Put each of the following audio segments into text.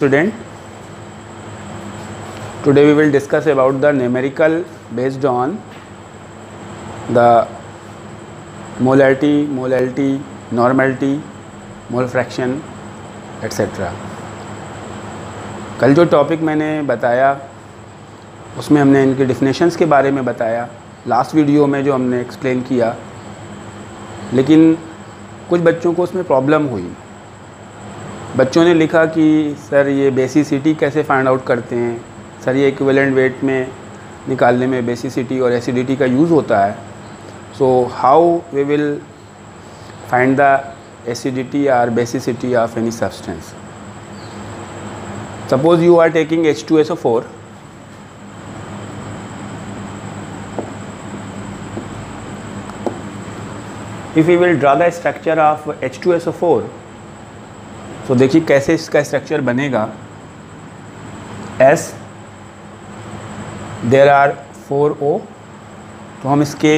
Student, today we will discuss about the numerical based on the molality, normality, mole fraction, etc. कल जो topic मैंने बताया उसमें हमने इनके डिफिनेशंस के बारे में बताया, लास्ट वीडियो में जो हमने एक्सप्लेन किया, लेकिन कुछ बच्चों को उसमें प्रॉब्लम हुई। बच्चों ने लिखा कि सर ये बेसिसिटी कैसे फाइंड आउट करते हैं, सर ये इक्विवेलेंट वेट में निकालने में बेसिसिटी और एसिडिटी का यूज़ होता है। So how we will find the acidity और basicity of any substance. Suppose you are taking H2SO4, if we will draw the structure of H2SO4, तो देखिए कैसे इसका स्ट्रक्चर बनेगा। S देयर आर 4O, तो हम इसके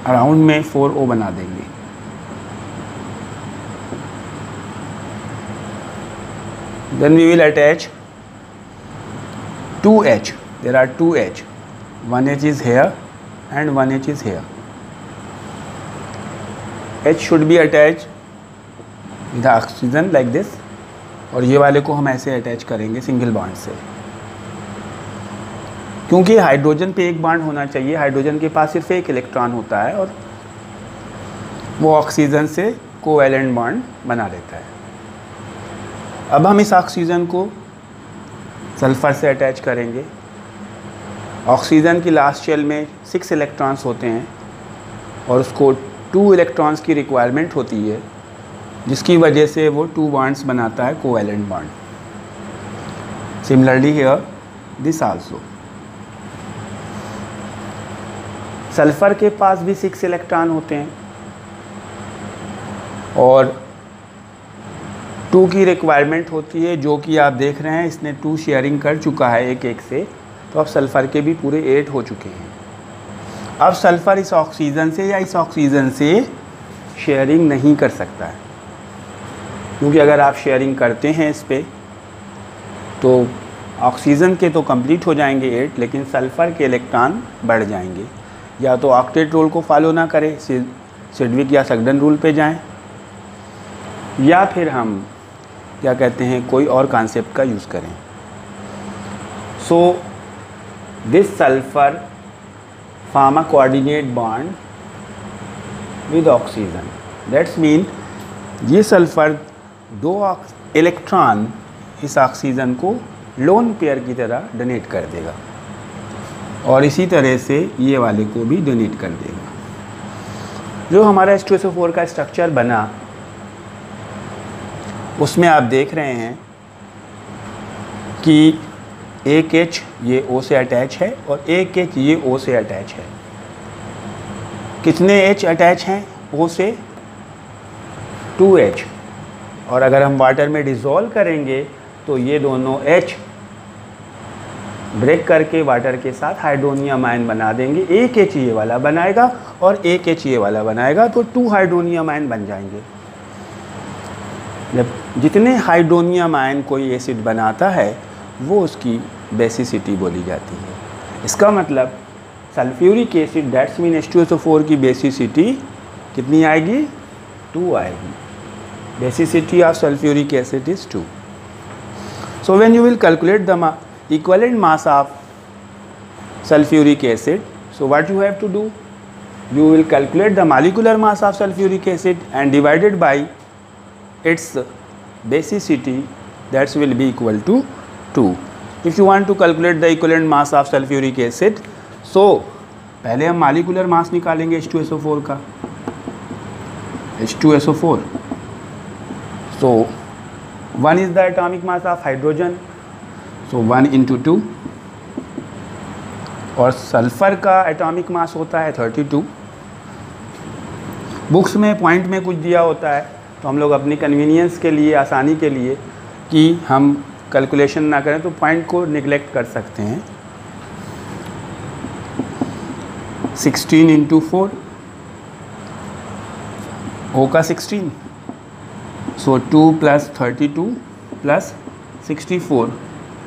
अराउंड में 4O बना देंगे। Then we will attach 2H, there are 2H, 1H is here and 1H is here. H should be attached with oxygen like this, और ये वाले को हम ऐसे अटैच करेंगे सिंगल बॉन्ड से, क्योंकि हाइड्रोजन पे एक बॉन्ड होना चाहिए। हाइड्रोजन के पास सिर्फ एक इलेक्ट्रॉन होता है और वो ऑक्सीजन से कोवैलेंट बॉन्ड बना लेता है। अब हम इस ऑक्सीजन को सल्फर से अटैच करेंगे। ऑक्सीजन की लास्ट शेल में 6 इलेक्ट्रॉन्स होते हैं और उसको 2 इलेक्ट्रॉन्स की रिक्वायरमेंट होती है, जिसकी वजह से वो 2 बॉन्ड्स बनाता है, covalent bond. Similarly here this also. Sulphur के पास भी 6 इलेक्ट्रॉन होते हैं और 2 की रिक्वायरमेंट होती है, जो कि आप देख रहे हैं इसने 2 शेयरिंग कर चुका है एक से, तो अब सल्फ़र के भी पूरे 8 हो चुके हैं। अब सल्फ़र इस ऑक्सीजन से या इस ऑक्सीजन से शेयरिंग नहीं कर सकता है, क्योंकि अगर आप शेयरिंग करते हैं इस पर तो ऑक्सीजन के तो कंप्लीट हो जाएंगे 8, लेकिन सल्फ़र के इलेक्ट्रॉन बढ़ जाएंगे। या तो ऑक्टेट रूल को फॉलो ना करें, सिडविक या सगडन रूल पे जाएं, या फिर हम क्या कहते हैं कोई और कॉन्सेप्ट का यूज़ करें। So this sulphur form a coordinate bond with oxygen. That's mean ये सल्फ़र 2 इलेक्ट्रॉन इस ऑक्सीजन को लोन पेयर की तरह डोनेट कर देगा और इसी तरह से ये वाले को भी डोनेट कर देगा। जो हमारा H2SO4 का स्ट्रक्चर बना उसमें आप देख रहे हैं कि एक H ये O से अटैच है और एक H ये O से अटैच है। कितने H अटैच हैं O से? 2H। और अगर हम वाटर में डिज़ोल्व करेंगे तो ये दोनों H ब्रेक करके वाटर के साथ हाइड्रोनियम आयन बना देंगे। एक H ये वाला बनाएगा और एक H ये वाला बनाएगा, तो 2 हाइड्रोनियम आयन बन जाएंगे। जब जितने हाइड्रोनियम आयन कोई एसिड बनाता है वो उसकी बेसिसिटी बोली जाती है। इसका मतलब sulphuric acid that's mean H2SO4 की बेसिसिटी कितनी आएगी? 2 आएगी। Basicity of sulphuric acid is 2। So when you will calculate the equivalent mass of sulphuric acid, so what you have to do, you will calculate the molecular mass of sulfuric acid and divided by its basicity, that will be equal to 2. If you want to calculate the equivalent mass of sulfuric acid, so पहले हम molecular mass निकालेंगे H2SO4 का, H2SO4. So 1 is the atomic mass of hydrogen, so 1 into 2, और sulphur का atomic mass होता है 32। Books में point में कुछ दिया होता है, तो हम लोग अपनी कन्वीनियंस के लिए, आसानी के लिए कि हम कैलकुलेशन ना करें तो पॉइंट को निगलेक्ट कर सकते हैं। 16 इंटू 4, O का 16, सो 2 + 32 + 64.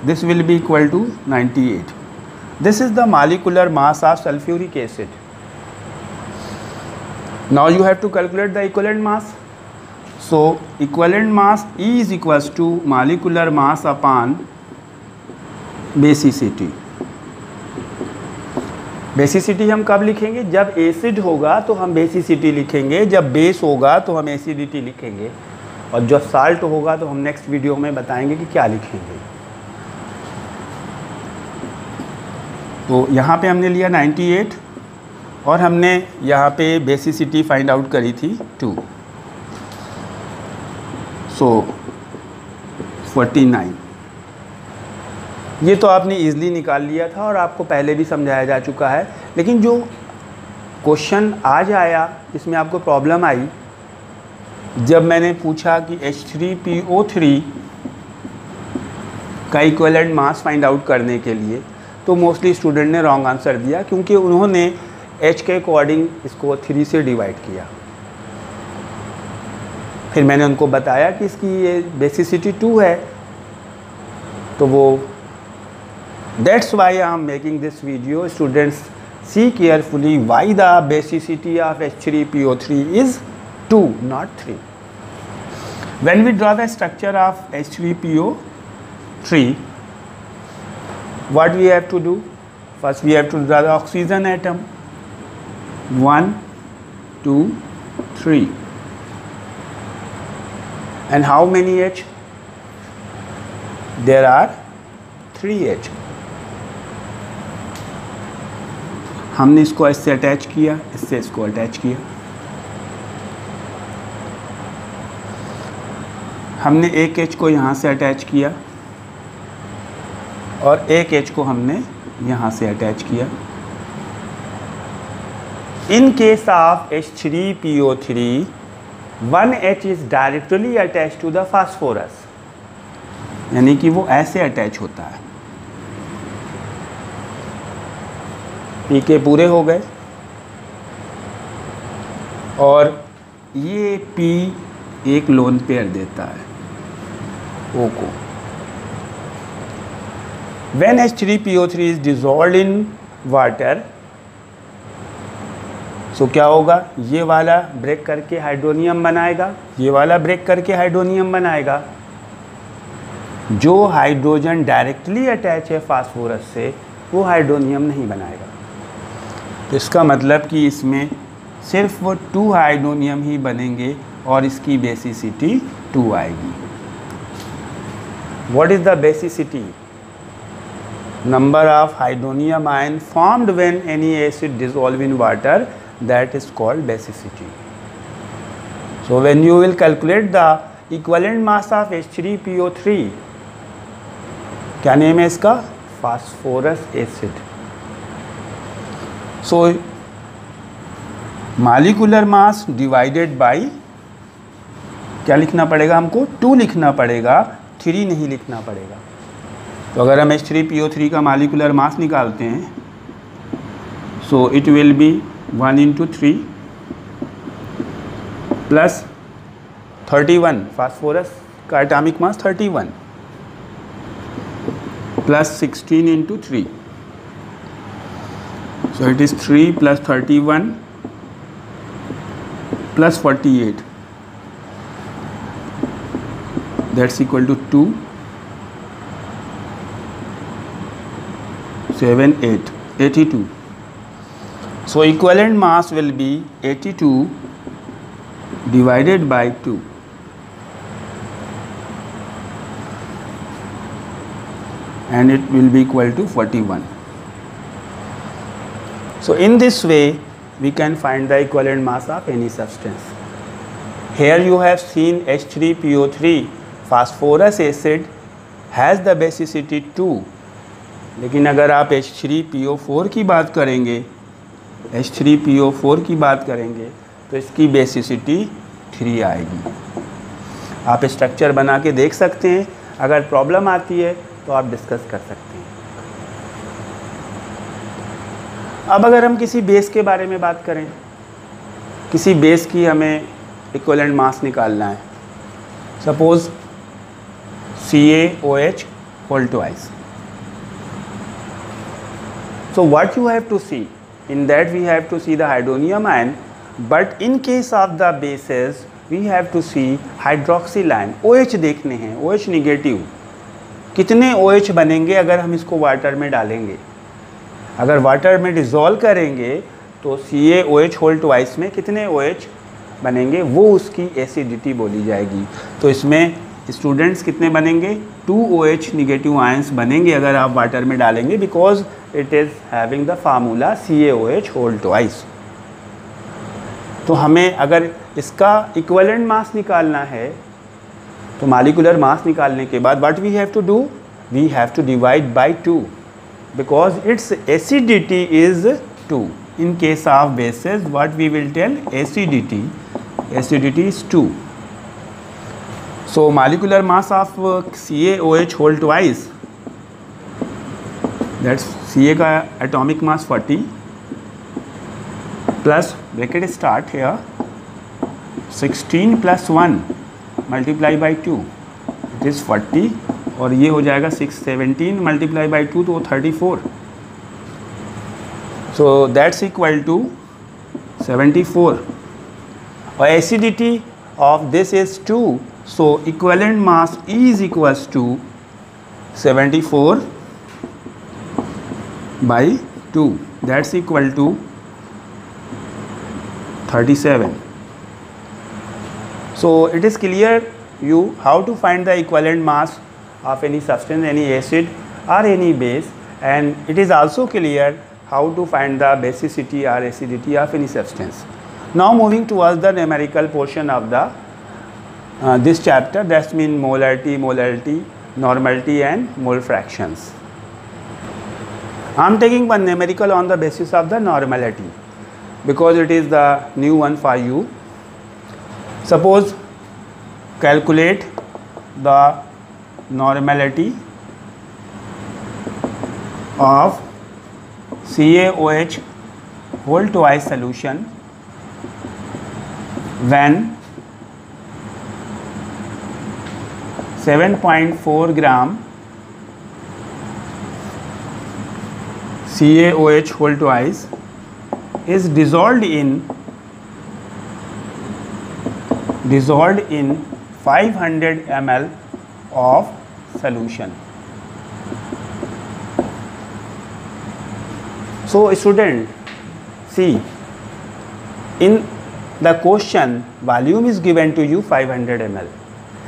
This will be equal to 98. This is the molecular mass of sulfuric acid. Now you have to calculate the equivalent mass. So equivalent mass E is equals to molecular mass upon basicity. Basicity हम कब लिखेंगे? जब acid होगा तो हम basicity लिखेंगे, जब base होगा तो हम एसिडिटी लिखेंगे, और जब साल्ट होगा तो हम नेक्स्ट वीडियो में बताएंगे कि क्या लिखेंगे। तो यहाँ पे हमने लिया 98 और हमने यहाँ पे बेसिसिटी फाइंड आउट करी थी 2, सो 49। ये तो आपने ईज़िली निकाल लिया था और आपको पहले भी समझाया जा चुका है, लेकिन जो क्वेश्चन आज आया इसमें आपको प्रॉब्लम आई जब मैंने पूछा कि H3PO3 का इक्विवेलेंट मास फाइंड आउट करने के लिए, तो मोस्टली स्टूडेंट ने रॉन्ग आंसर दिया क्योंकि उन्होंने H के अकॉर्डिंग इसको 3 से डिवाइड किया। फिर मैंने उनको बताया कि इसकी ये बेसिसिटी 2 है, तो वो That's why I am making this video. Students, see carefully why the basicity of H3PO3 is 2, not 3. When we draw the structure of H3PO3, what we have to do? First we have to draw the oxygen atom. 1, 2, 3. And how many H? There are 3 H. हमने इसको इससे attach किया, इससे इसको attach किया, हमने एक H को यहाँ से अटैच किया और एक H को हमने यहाँ से अटैच किया। In case of H3PO3, 1 H is directly attach to the phosphorus, यानी कि वो ऐसे अटैच होता है। पी के पूरे हो गए और ये पी एक लोन पेयर देता है ओ को। When H3PO3 is dissolved in water, सो क्या होगा? ये वाला ब्रेक करके हाइड्रोनियम बनाएगा, ये वाला ब्रेक करके हाइड्रोनियम बनाएगा। जो हाइड्रोजन डायरेक्टली अटैच है फास्फोरस से वो हाइड्रोनियम नहीं बनाएगा। तो इसका मतलब कि इसमें सिर्फ वो 2 हाइड्रोनियम ही बनेंगे और इसकी बेसिसिटी 2 आएगी। What is the basicity? Number of hydronium ion formed when any acid dissolve in water, that is called basicity. So when you will calculate the equivalent mass of H3PO3, क्या name है इसका? Phosphorus acid. So molecular mass divided by, क्या लिखना पड़ेगा हमको? 2 लिखना पड़ेगा, 3 नहीं लिखना पड़ेगा। तो अगर हम H3PO3 का मॉलिक्यूलर मास निकालते हैं, so it will be 1 × 3 plus 31, phosphorus का atomic mass 31, plus 16 × 3, so it is 3 plus 31 plus 48, that's equal to 2, 7, 8, 82. So equivalent mass will be 82 divided by 2. And it will be equal to 41. So in this way we can find the equivalent mass of any substance. Here you have seen H3PO3 phosphorus acid has the basicity 2, लेकिन अगर आप H3PO4 की बात करेंगे, H3PO4 की बात करेंगे तो इसकी बेसिसिटी 3 आएगी। आप स्ट्रक्चर बना के देख सकते हैं, अगर प्रॉब्लम आती है तो आप डिस्कस कर सकते हैं। अब अगर हम किसी बेस के बारे में बात करें, किसी बेस की हमें इक्विवेलेंट मास निकालना है, suppose CaOH whole twice. So what you have to see, in that we have to see the hydronium ion, but in case of the bases we have to see hydroxyl ion. OH देखने हैं, OH negative, कितने OH बनेंगे अगर हम इसको water में डालेंगे, अगर वाटर में डिज़ोल्व करेंगे तो CaOH होल ट्वाइस में कितने OH बनेंगे, वो उसकी एसिडिटी बोली जाएगी. तो इसमें स्टूडेंट्स कितने बनेंगे, 2 OH निगेटिव आयंस बनेंगे अगर आप वाटर में डालेंगे, because it is having the formula CaOH whole twice. तो हमें अगर इसका इक्विवेलेंट मास निकालना है तो मॉलिक्यूलर मास निकालने के बाद what we have to do, we have to divide by 2 because its acidity is 2. In case of bases, what we will tell, acidity is 2. So molecular mass of CaOH whole twice, that's Ca का atomic mass 40 plus bracket start here 16 plus 1 multiply by 2, it is 40 और ये हो जाएगा 17 multiply by 2 तो 34. So that's equal to 74. और acidity of this is 2. So equivalent mass is equals to 74 by 2. That's equal to 37. So it is clear you how to find the equivalent mass of any substance, any acid or any base, and it is also clear how to find the basicity or acidity of any substance. Now moving towards the numerical portion of the this chapter, that means molarity, normality and mole fractions. I am taking one numerical on the basis of the normality because it is the new one for you. Suppose calculate the normality of CaOH whole twice solution when 7.4 gram CaOH whole twice is dissolved in 500 ml of solution. So student, see, in the question volume is given to you 500 ml.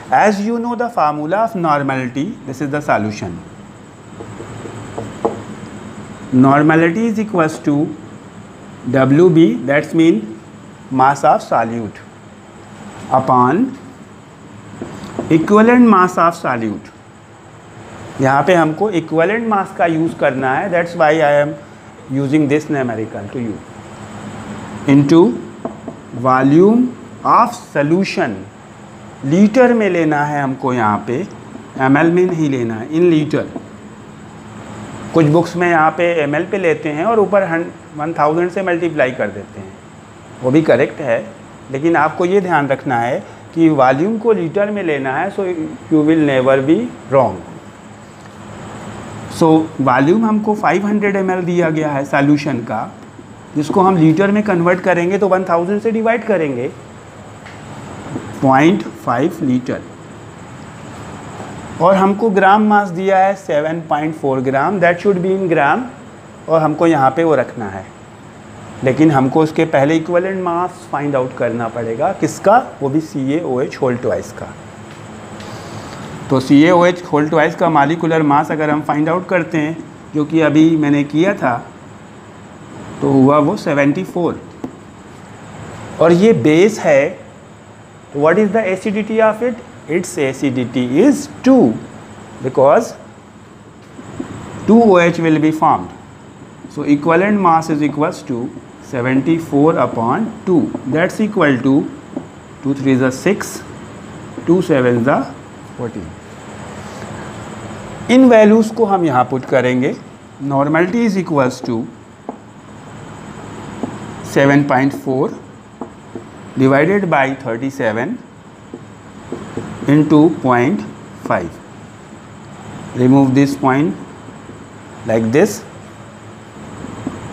As you know the formula of normality, this is the solution. Normality is equals to WB, that's mean mass of solute, upon equivalent mass of solute. यहाँ पे हमको equivalent mass का use करना है, that's why I am using this numerical to you, into volume of solution. Litre में लेना है हमको, यहाँ पे ml में नहीं लेना है, इन लीटर. कुछ बुक्स में यहाँ पे ml पे लेते हैं और ऊपर 1000 से मल्टीप्लाई कर देते हैं, वो भी करेक्ट है, लेकिन आपको ये ध्यान रखना है कि वॉल्यूम को लीटर में लेना है, so you will never be wrong. So volume हमको 500 ml दिया गया है सॉल्यूशन का, जिसको हम लीटर में कन्वर्ट करेंगे तो 1000 से डिवाइड करेंगे, 0.5 लीटर. और हमको ग्राम मास दिया है 7.4 ग्राम, दैट शुड बी इन ग्राम, और हमको यहाँ पे वो रखना है, लेकिन हमको उसके पहले इक्विवेलेंट मास फाइंड आउट करना पड़ेगा. किसका? वो भी CaOH होल ट्वाइस का. तो CaOH होल ट्वाइस का मॉलिक्यूलर मास अगर हम फाइंड आउट करते हैं, जो कि अभी मैंने किया था, तो हुआ वो 74. और ये बेस है, तो what is the acidity of it? It's acidity is 2 because 2 OH will be formed. So equivalent mass is equals to 74 upon 2. That's equal to 2 3 is 6, 2 7 is 14. इन वैल्यूज़ को हम यहाँ पुट करेंगे. Normality is equals to 7.4 divided by 37 into 0.5. remove this point like this.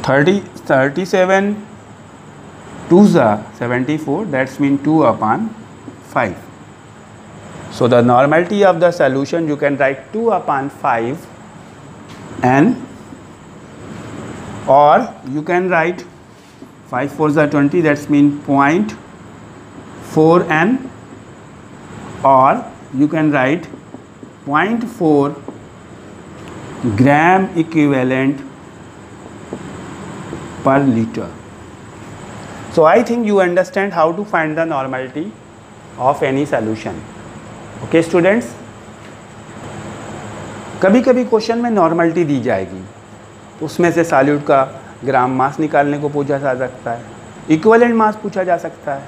37 2s are 74, that's mean 2/5. So the normality of the solution, you can write 2/5 n, or you can write 5 4s are 20, that's mean 0.4 n, or you can write 0.4 gram equivalent per liter. So I think you understand how to find the normality of any solution. Okay students, कभी कभी question में normality दी जाएगी तो उसमें से solute का ग्राम मास निकालने को पूछा जा सकता है, इक्विवेलेंट मास पूछा जा सकता है।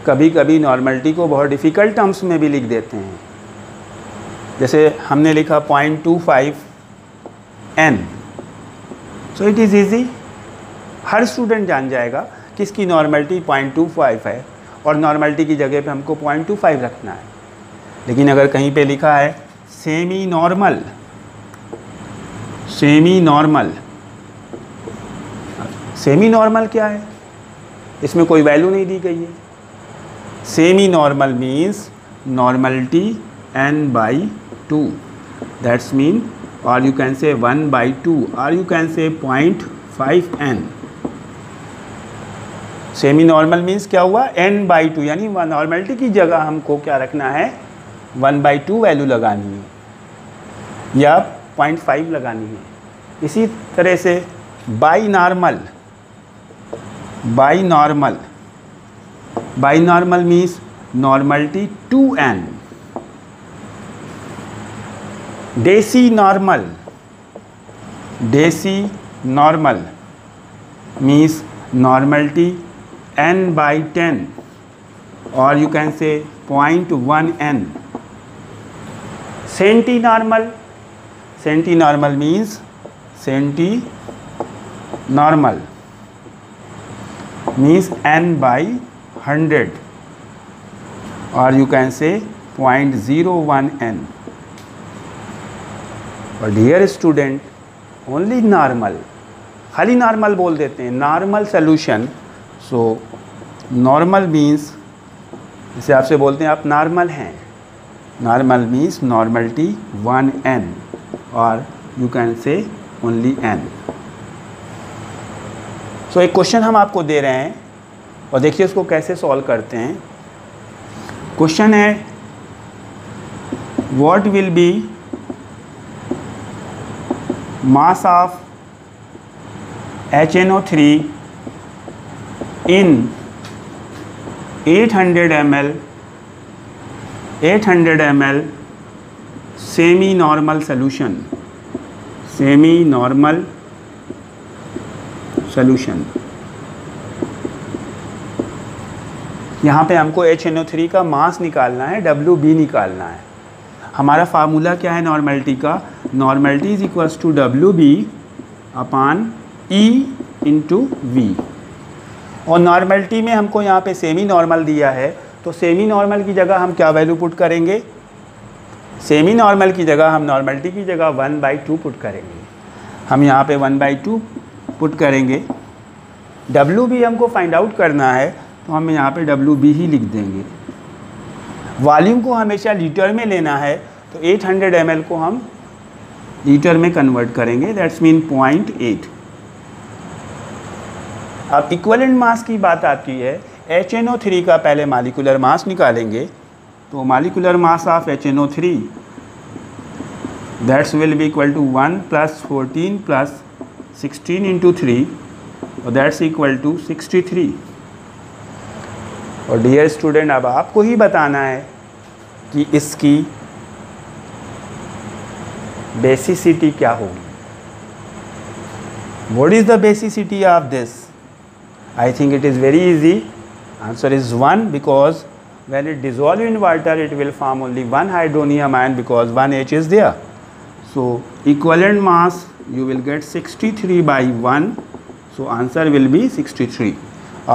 कभी कभी नॉर्मलिटी को बहुत डिफ़िकल्ट टर्म्स में भी लिख देते हैं, जैसे हमने लिखा 0.25 n। So it is easy, her student जान जाएगा कि इसकी नॉर्मलिटी 0.25 है और नॉर्मलिटी की जगह पे हमको 0.25 रखना है। लेकिन अगर कहीं पे लिखा है semi normal, semi normal, semi normal क्या है, इसमें कोई वैल्यू नहीं दी गई है। Semi normal means normality n/2, that's mean, और यू कैन से 1/2, और यू कैन से 0.5 n। सेमी नॉर्मल मीन्स क्या हुआ, n/2, यानी नॉर्मलिटी की जगह हमको क्या रखना है, 1/2 वैल्यू लगानी है या 0.5 लगानी है। इसी तरह से binormal, binormal, binormal means normality 2n। Decinormal, decinormal means normality n/10, और you can say 0.1 n। Centinormal, centinormal means centinormal means n/100, और यू कैन से 0.01 n। और डियर स्टूडेंट, ओनली नॉर्मल, खाली normal बोल देते हैं, normal solution. So normal means, जैसे आपसे बोलते हैं आप नॉर्मल हैं, नॉर्मल मीन्स नॉर्मलिटी 1n, और यू कैन से ओनली n। सो एक क्वेश्चन हम आपको दे रहे हैं और देखिए उसको कैसे सॉल्व करते हैं। क्वेश्चन है, what will be mass of HNO3 in 800 ml semi normal solution, semi normal solution। यहाँ पे हमको HNO3 का मास निकालना है, WB निकालना है। हमारा फार्मूला क्या है नॉर्मलिटी का, normality is equals to WB upon E into V। और नॉर्मलिटी में हमको यहाँ पे सेमी नॉर्मल दिया है, तो सेमी नॉर्मल की जगह हम क्या वैल्यू पुट करेंगे, सेमी नॉर्मल की जगह हम नॉर्मलिटी की जगह 1/2 पुट करेंगे। हम यहाँ पे 1/2 पुट करेंगे। WB हमको फाइंड आउट करना है, तो हम यहाँ पे WB ही लिख देंगे। वॉल्यूम को हमेशा लीटर में लेना है, तो 800 ml को हम लीटर में कन्वर्ट करेंगे, दैट्स मीन 0.8। अब इक्विवेलेंट मास की बात आती है, HNO3 का पहले मॉलिक्यूलर मास निकालेंगे, तो molecular mass of HNO3 that's will be equal to 1 + 14 + 16 × 3, और दैट्स इक्वल टू 63। और डियर स्टूडेंट, अब आपको ही बताना है कि इसकी बेसिसिटी क्या होगी। What is the basicity of this? I think it is very easy. Answer is 1, because when it dissolve in water it will form only one hydronium ion because one H is there. So equivalent mass you will get 63/1, so answer will be 63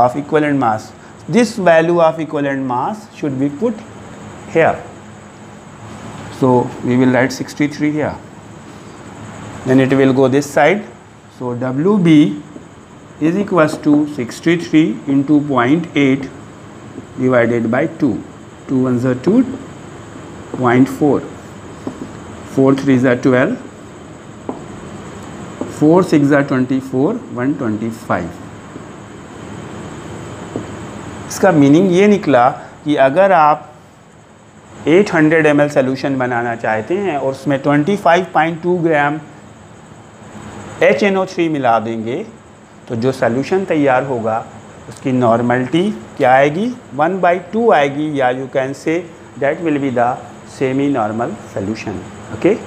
of equivalent mass. This value of equivalent mass should be put here. So we will write 63 here. Then it will go this side. So WB is equals to 63 into 0.8 divided by 2. 2 ones are 2, 0.4. 4 3s are 12. 4 6 are 24, 125. इसका meaning ये निकला कि अगर आप 800 ml solution बनाना चाहते हैं और उसमें 25.2 ग्राम HNO3 मिला देंगे तो जो सोल्यूशन तैयार होगा उसकी नॉर्मलिटी क्या आएगी, 1/2 आएगी, या you can say that will be the semi normal solution. Okay,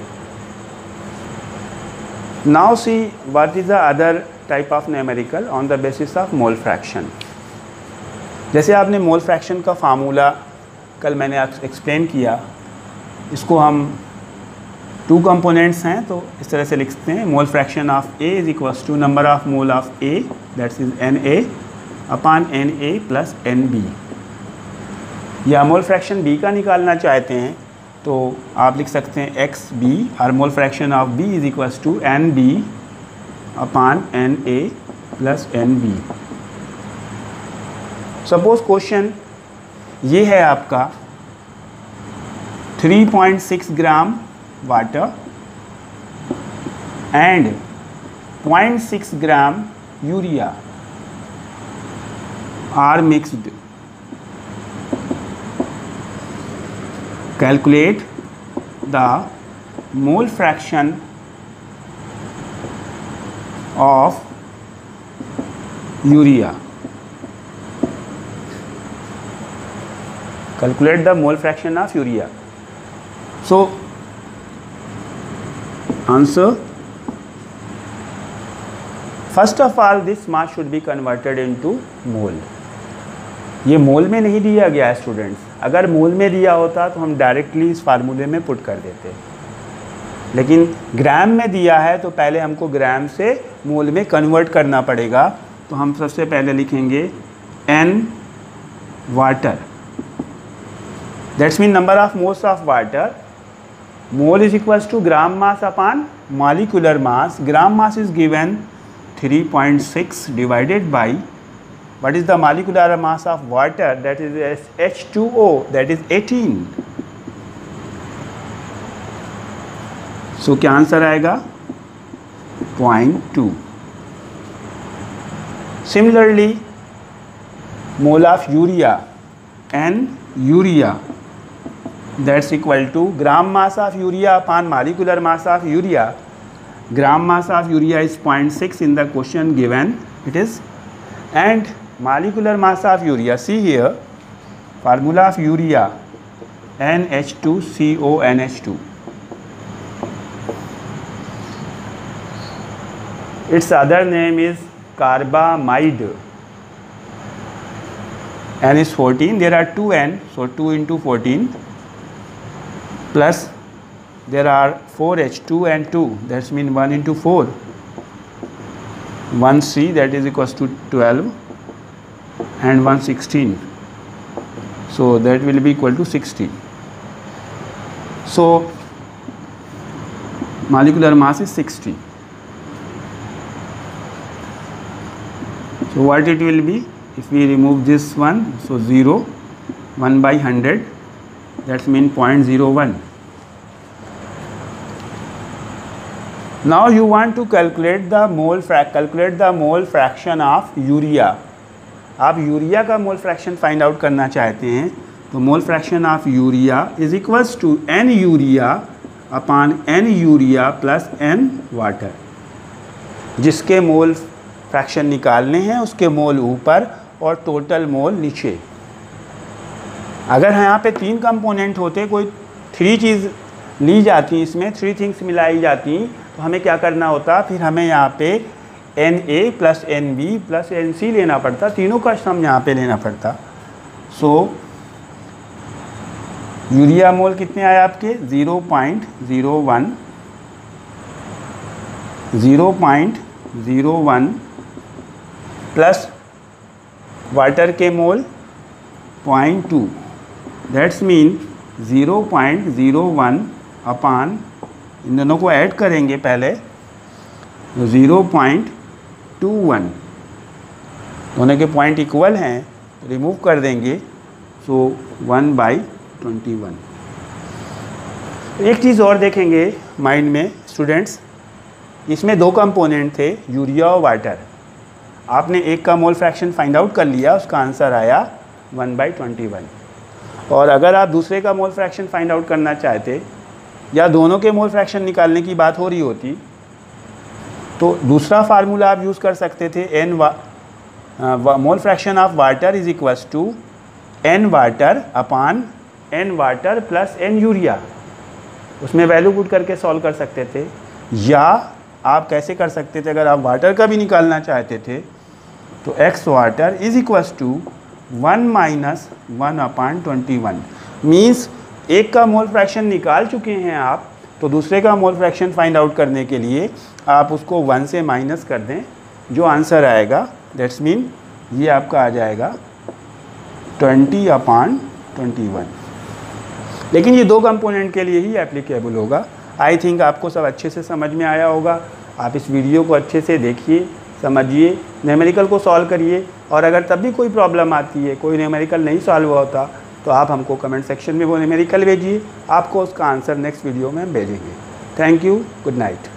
now see what is the other type of numerical on the basis of mole fraction. जैसे आपने मोल फ्रैक्शन का फार्मूला कल मैंने एक्सप्लेन किया, इसको हम 2 कंपोनेंट्स हैं तो इस तरह से लिखते हैं. Mole fraction of A is equals to number of mole of A that's is Na upon Na plus Nb. या मोल फ्रैक्शन B का निकालना चाहते हैं तो आप लिख सकते हैं XB और mole fraction of B is equals to Nb upon Na plus Nb. Suppose question ये है आपका 3.6 gram water and 0.6 gram urea are mixed. Calculate the mole fraction of urea. Calculate the mole fraction of urea. So answer, first of all this mass should be converted into mole. ये मोल में नहीं दिया गया है students. अगर मोल में दिया होता तो हम डायरेक्टली इस फार्मूले में पुट कर देते, लेकिन ग्राम में दिया है तो पहले हमको ग्राम से मोल में कन्वर्ट करना पड़ेगा. तो हम सबसे पहले लिखेंगे N water. That's mean number of moles of water. Mole is equals to gram mass upon molecular mass. Gram mass is given 3.6 divided by what is the molecular mass of water, that is H2O, that is 18. So क्या answer आएगा, 0.2. Similarly mole of urea and urea, that's equal to gram mass of urea upon molecular mass of urea. Gram mass of urea is 0.6 in the question given it is, and molecular mass of urea, see here formula of urea NH2CONH2. its other name is carbamide. N is 14, there are 2 N, so 2 into 14 plus there are 4 H2 and 2, that's mean 1 into 4, 1 C, that is equals to 12 and 1 16, so that will be equal to 60. So molecular mass is 60. So what it will be if we remove this one, so 0, 1 by 100, that's mean 0.01. Now you want to calculate the mole fraction of urea. आप urea का mole fraction find out करना चाहते हैं तो mole fraction of urea is equals to N urea upon N urea plus N water. जिसके mole fraction निकालने हैं उसके मोल ऊपर और टोटल मोल नीचे. अगर यहाँ पे 3 कंपोनेंट होते, कोई 3 चीज़ ली जाती, इसमें 3 थिंग्स मिलाई जाती, तो हमें क्या करना होता, फिर हमें यहाँ पे Na plus Nb plus Nc लेना पड़ता, तीनों का सम यहाँ पे लेना पड़ता. सो यूरिया मोल कितने आए आपके 0.01 प्लस वाटर के मोल 0.2, दैट्स मीन 0.01 अपान, इन दोनों को ऐड करेंगे पहले, 0.21, दोनों के पॉइंट इक्वल हैं, रिमूव कर देंगे, सो 1/21। एक चीज़ और देखेंगे माइंड में स्टूडेंट्स, इसमें दो कंपोनेंट थे, यूरिया और वाटर। आपने एक का मोल फ्रैक्शन फाइंड आउट कर लिया, उसका आंसर आया 1/21। और अगर आप दूसरे का मोल फ्रैक्शन फाइंड आउट करना चाहते या दोनों के मोल फ्रैक्शन निकालने की बात हो रही होती तो दूसरा फार्मूला आप यूज़ कर सकते थे, mole fraction of water is equals to N water upon N water plus N urea. उसमें वैल्यू पुट करके सॉल्व कर सकते थे, या आप कैसे कर सकते थे, अगर आप वाटर का भी निकालना चाहते थे तो X water is equals to 1 minus 1/21। Means एक का मोल फ्रैक्शन निकाल चुके हैं आप, तो दूसरे का मोल फ्रैक्शन फाइंड आउट करने के लिए आप उसको 1 से माइनस कर दें, जो आंसर आएगा दैट्स मीन ये आपका आ जाएगा 20/21। लेकिन ये दो कंपोनेंट के लिए ही एप्लीकेबल होगा। आई थिंक आपको सब अच्छे से समझ में आया होगा। आप इस वीडियो को अच्छे से देखिए, समझिए, न्यूमेरिकल को सॉल्व करिए, और अगर तब भी कोई प्रॉब्लम आती है, कोई न्यूमेरिकल नहीं सॉल्व होता, तो आप हमको कमेंट सेक्शन में वो न्यूमेरिकल भेजिए, आपको उसका आंसर नेक्स्ट वीडियो में हम भेजेंगे। Thank you, good night.